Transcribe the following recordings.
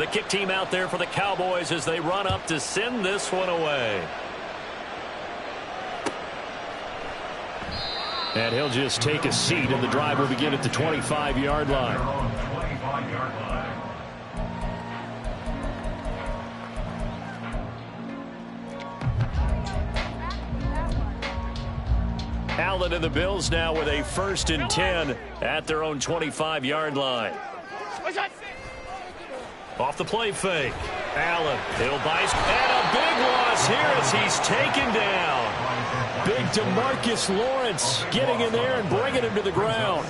The kick team out there for the Cowboys as they run up to send this one away. And he'll just take a seat, and the drive will begin at the 25-yard line. Allen and the Bills now with a 1st and 10 at their own 25-yard line. Off the play fake. Allen, he'll buy, and a big loss here as he's taken down. Big DeMarcus Lawrence getting in there and bringing him to the ground.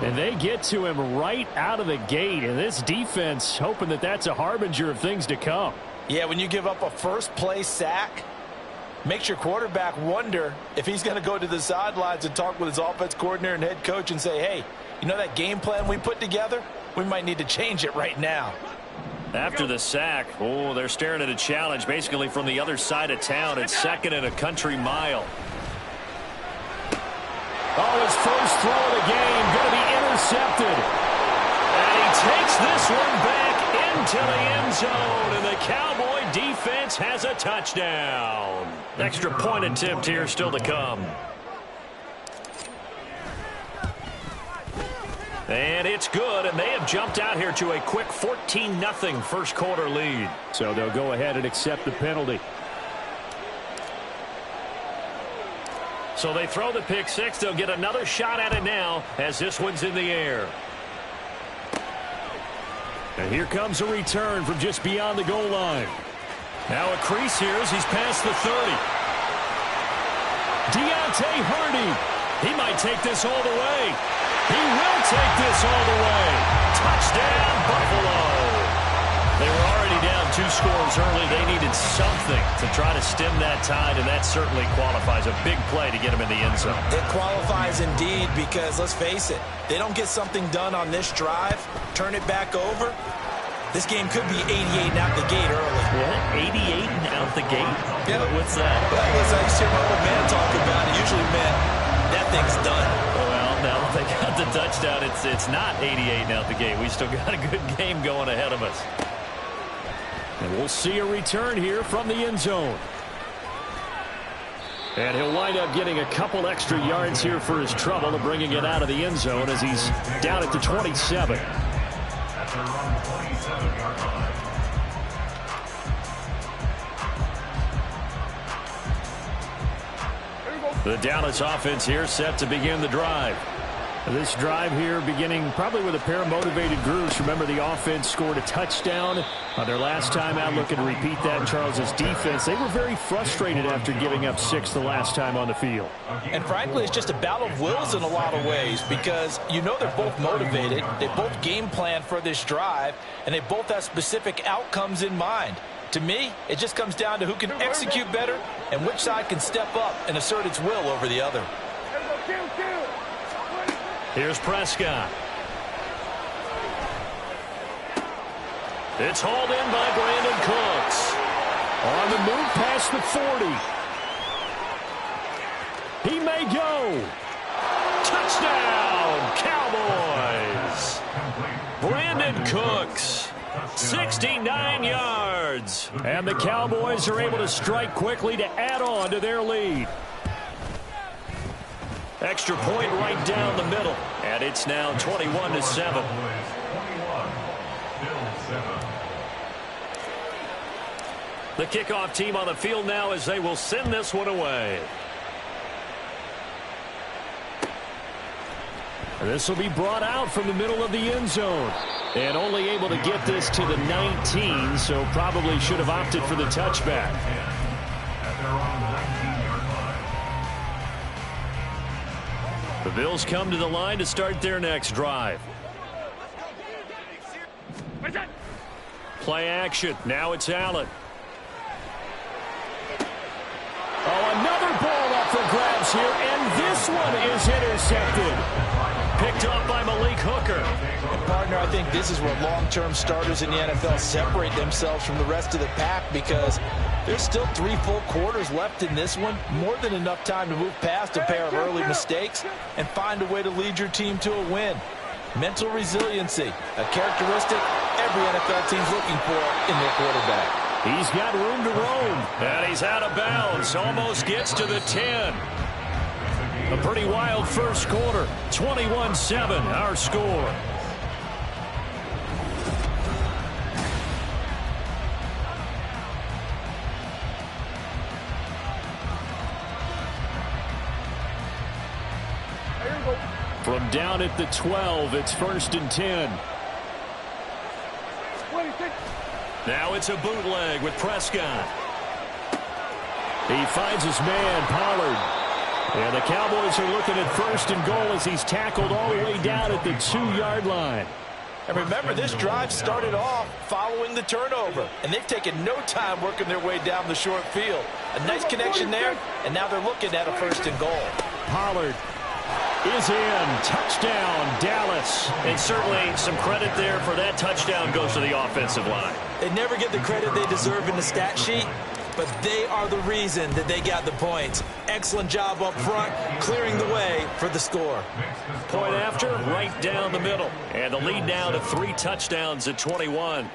And they get to him right out of the gate, and this defense hoping that that's a harbinger of things to come. Yeah, when you give up a first-play sack, makes your quarterback wonder if he's going to go to the sidelines and talk with his offense coordinator and head coach and say, hey, you know that game plan we put together? We might need to change it right now. After the sack, oh, they're staring at a challenge basically from the other side of town. It's 2nd and a country mile. Oh, his first throw of the game going to be intercepted. And he takes this one back into the end zone, and the Cowboy defense has a touchdown. Extra point attempt here still to come. And it's good, and they have jumped out here to a quick 14-0 first quarter lead. So they'll go ahead and accept the penalty. So they throw the pick six. They'll get another shot at it now as this one's in the air. And here comes a return from just beyond the goal line. Now a crease here as he's past the 30. Deontay Hardy. He might take this all the way. He will take this all the way. Touchdown, Buffalo. They were already down 2 scores early. They needed something to try to stem that tide, and that certainly qualifies. A big play to get them in the end zone. It qualifies indeed because, let's face it, they don't get something done on this drive, turn it back over, this game could be 88 and out the gate early. What? 88 and out the gate? Yeah. What's that? Well, as I used to hear my old man talk about it, usually meant that thing's done. Well, now that they got the touchdown, it's not 88 and out the gate. We still got a good game going ahead of us. And we'll see a return here from the end zone. And he'll wind up getting a couple extra yards here for his trouble of bringing it out of the end zone as he's down at the 27. The Dallas offense here set to begin the drive. This drive here beginning probably with a pair of motivated groups. Remember, the offense scored a touchdown on their last time out. Looking to repeat that. Charles's defense, they were very frustrated after giving up 6 the last time on the field. And frankly, it's just a battle of wills in a lot of ways because you know they're both motivated. They both game plan for this drive, and they both have specific outcomes in mind. To me, it just comes down to who can execute better and which side can step up and assert its will over the other. Here's Prescott. It's hauled in by Brandon Cooks. On the move past the 40. He may go. Touchdown, Cowboys. Brandon Cooks, 69 yards. And the Cowboys are able to strike quickly to add on to their lead. Extra point right down the middle. And it's now 21-7. The kickoff team on the field now as they will send this one away. This will be brought out from the middle of the end zone. And only able to get this to the 19, so probably should have opted for the touchback. The Bills come to the line to start their next drive. Play action. Now it's Allen. Oh, another ball up for grabs here, and this one is intercepted. Picked up by Malik Hooker. And partner, I think this is where long-term starters in the NFL separate themselves from the rest of the pack because there's still 3 full quarters left in this one. More than enough time to move past a pair of early mistakes and find a way to lead your team to a win. Mental resiliency, a characteristic every NFL team's looking for in their quarterback. He's got room to roam. And he's out of bounds. Almost gets to the 10. A pretty wild first quarter. 21-7, our score. From down at the 12, it's 1st and 10. Now it's a bootleg with Prescott. He finds his man, Pollard. And the Cowboys are looking at 1st and goal as he's tackled all the way down at the 2-yard line. And remember, this drive started off following the turnover, and they've taken no time working their way down the short field. A nice connection there, and now they're looking at a 1st and goal. Pollard is in. Touchdown, Dallas. And certainly some credit there for that touchdown goes to the offensive line. They never get the credit they deserve in the stat sheet, but they are the reason that they got the points. Excellent job up front, clearing the way for the score. Point after, right down the middle. And the lead now to 3 touchdowns at 21.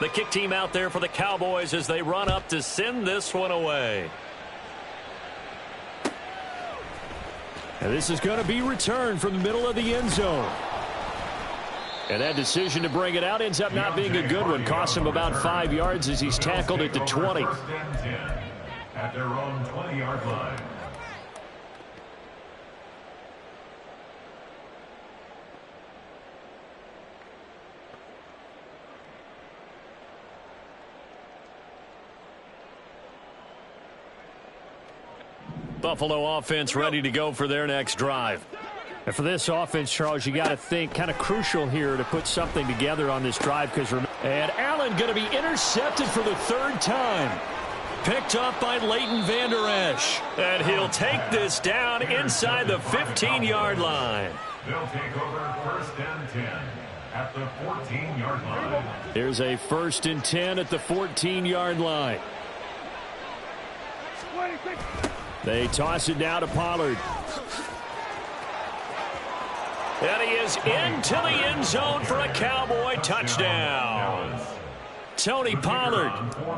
The kick team out there for the Cowboys as they run up to send this one away. And this is going to be returned from the middle of the end zone. And that decision to bring it out ends up not being a good one. Costs him about 5 yards as he's tackled at the 20. At their own 20-yard line. Buffalo offense ready to go for their next drive. And for this offense, Charles, you got to think kind of crucial here to put something together on this drive. And Allen going to be intercepted for the 3rd time. Picked up by Leighton Vander Esch. And he'll take this down inside the 15-yard line. They'll take over 1st and 10 at the 14-yard line. Here's a 1st and 10 at the 14-yard line. They toss it now to Pollard. And he is into the end zone for a Cowboy touchdown. Tony Pollard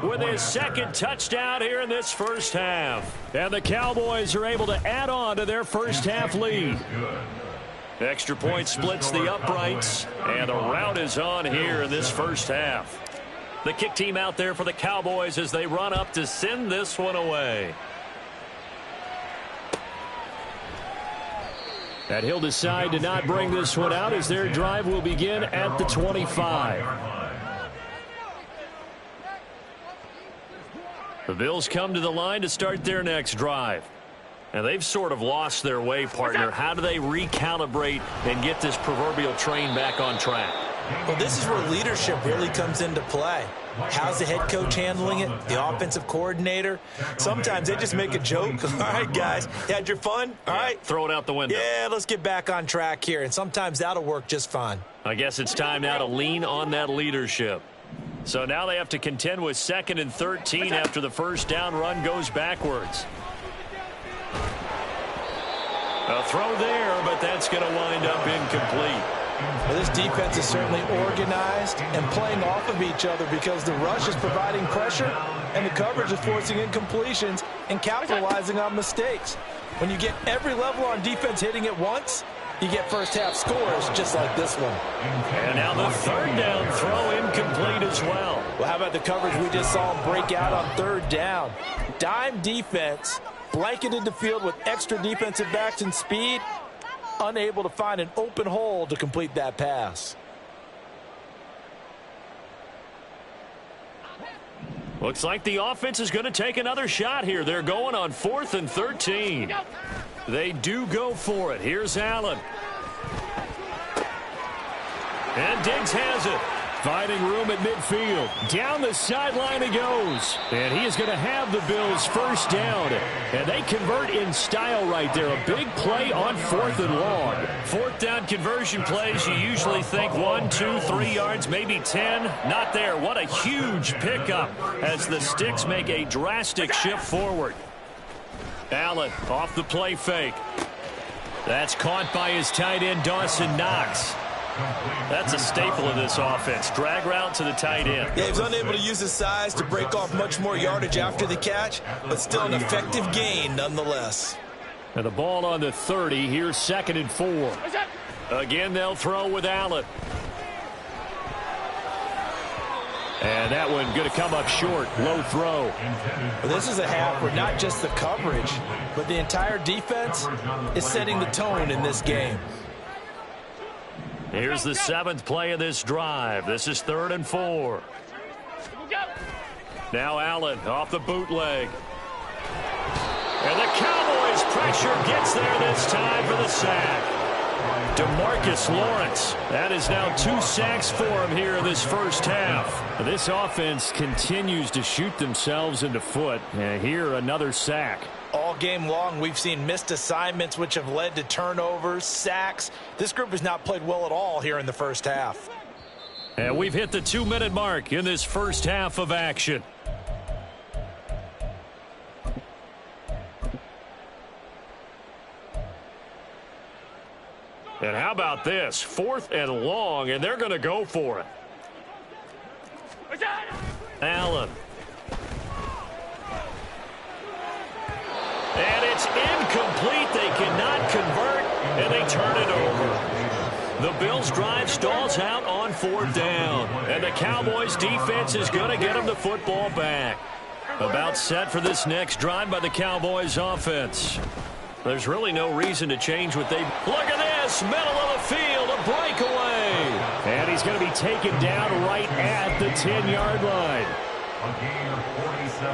with his 2nd touchdown here in this first half. And the Cowboys are able to add on to their first half lead. Extra point splits the uprights. And the rout is on here in this first half. The kick team out there for the Cowboys as they run up to send this one away. And he'll decide to not bring this one out as their drive will begin at the 25. The Bills come to the line to start their next drive. And they've sort of lost their way, partner. How do they recalibrate and get this proverbial train back on track? Well, this is where leadership really comes into play. How's the head coach handling it? The offensive coordinator? Sometimes they just make a joke. All right, guys, you had your fun? All right. Throw it out the window. Yeah, let's get back on track here. And sometimes that'll work just fine. I guess it's time now to lean on that leadership. So now they have to contend with 2nd and 13 after the first down run goes backwards. A throw there, but that's going to wind up incomplete. Well, this defense is certainly organized and playing off of each other because the rush is providing pressure and the coverage is forcing incompletions and capitalizing on mistakes. When you get every level on defense hitting at once, you get first half scores just like this one. And now the 3rd down throw incomplete as well. Well, how about the coverage we just saw break out on 3rd down? Dime defense blanketed the field with extra defensive backs and speed, unable to find an open hole to complete that pass. Looks like the offense is going to take another shot here. They're going on 4th and 13. They do go for it. Here's Allen. And Diggs has it. Finding room at midfield. Down the sideline he goes. And he is going to have the Bills first down. And they convert in style right there. A big play on 4th and long. 4th down conversion plays, you usually think 1, 2, 3 yards, maybe 10. Not there. What a huge pickup as the Sticks make a drastic shift forward. Allen off the play fake. That's caught by his tight end, Dawson Knox. That's a staple of this offense. Drag route to the tight end. Yeah, he was unable to use his size to break off much more yardage after the catch, but still an effective gain nonetheless. And the ball on the 30. Here's 2nd and 4. Again, they'll throw with Allen. And that one going to come up short. Low throw. Well, this is a half where not just the coverage, but the entire defense is setting the tone in this game. Here's the 7th play of this drive. This is 3rd and 4. Now Allen off the bootleg. And the Cowboys pressure gets there this time for the sack. DeMarcus Lawrence. That is now 2 sacks for him here in this first half. This offense continues to shoot themselves in the foot. And here another sack. All game long, we've seen missed assignments which have led to turnovers, sacks. This group has not played well at all here in the first half. And we've hit the 2-minute mark in this first half of action. And how about this? 4th and long, and they're going to go for it. Allen. And it's incomplete. They cannot convert, and they turn it over. The Bills' drive stalls out on 4th down. And the Cowboys' defense is going to get them the football back. About set for this next drive by the Cowboys' offense. There's really no reason to change what they... Look at this! Middle of the field, a breakaway! And he's going to be taken down right at the 10-yard line.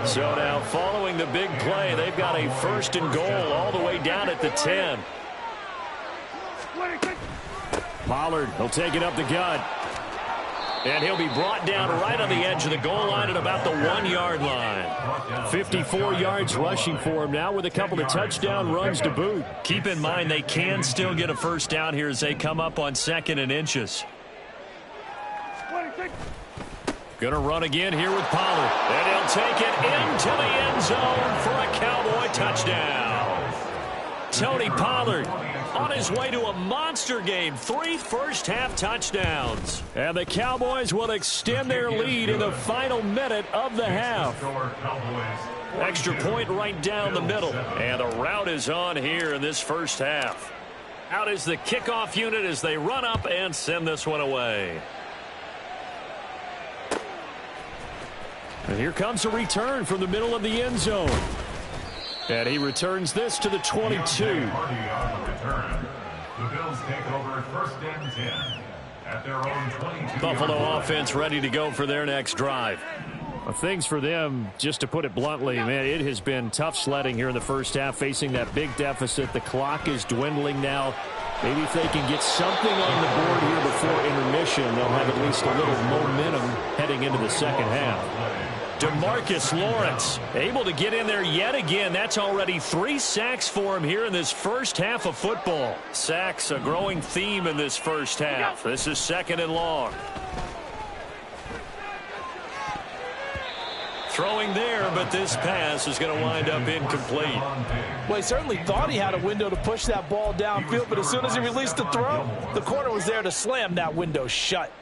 So now, following the big play, they've got a 1st and goal all the way down at the 10. Pollard will take it up the gut. And he'll be brought down right on the edge of the goal line at about the 1-yard line. 54 yards rushing for him now with a couple of touchdown runs to boot. Keep in mind they can still get a 1st down here as they come up on 2nd and inches. Going to run again here with Pollard. And he'll take it into the end zone for a Cowboy touchdown. Tony Pollard on his way to a monster game. 3 first-half touchdowns. And the Cowboys will extend their lead in the final minute of the half. Extra point right down the middle. And the route is on here in this first half. Out is the kickoff unit as they run up and send this one away. And here comes a return from the middle of the end zone. And he returns this to the 22. The Bills take over 1st and 10 at their own 22. Buffalo offense ready to go for their next drive. Well, things for them, just to put it bluntly, man, it has been tough sledding here in the first half, facing that big deficit. The clock is dwindling now. Maybe if they can get something on the board here before intermission, they'll have at least a little momentum heading into the second half. DeMarcus Lawrence able to get in there yet again. That's already 3 sacks for him here in this first half of football. Sacks, a growing theme in this first half. This is 2nd and long. Throwing there, but this pass is going to wind up incomplete. Well, he certainly thought he had a window to push that ball downfield, but as soon as he released the throw, the corner was there to slam that window shut.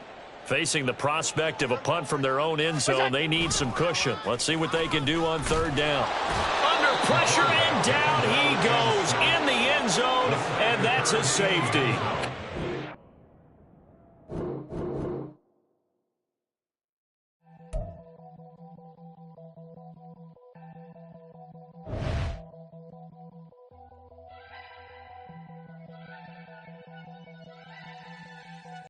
Facing the prospect of a punt from their own end zone, they need some cushion. Let's see what they can do on 3rd down. Under pressure, and down he goes in the end zone, and that's a safety.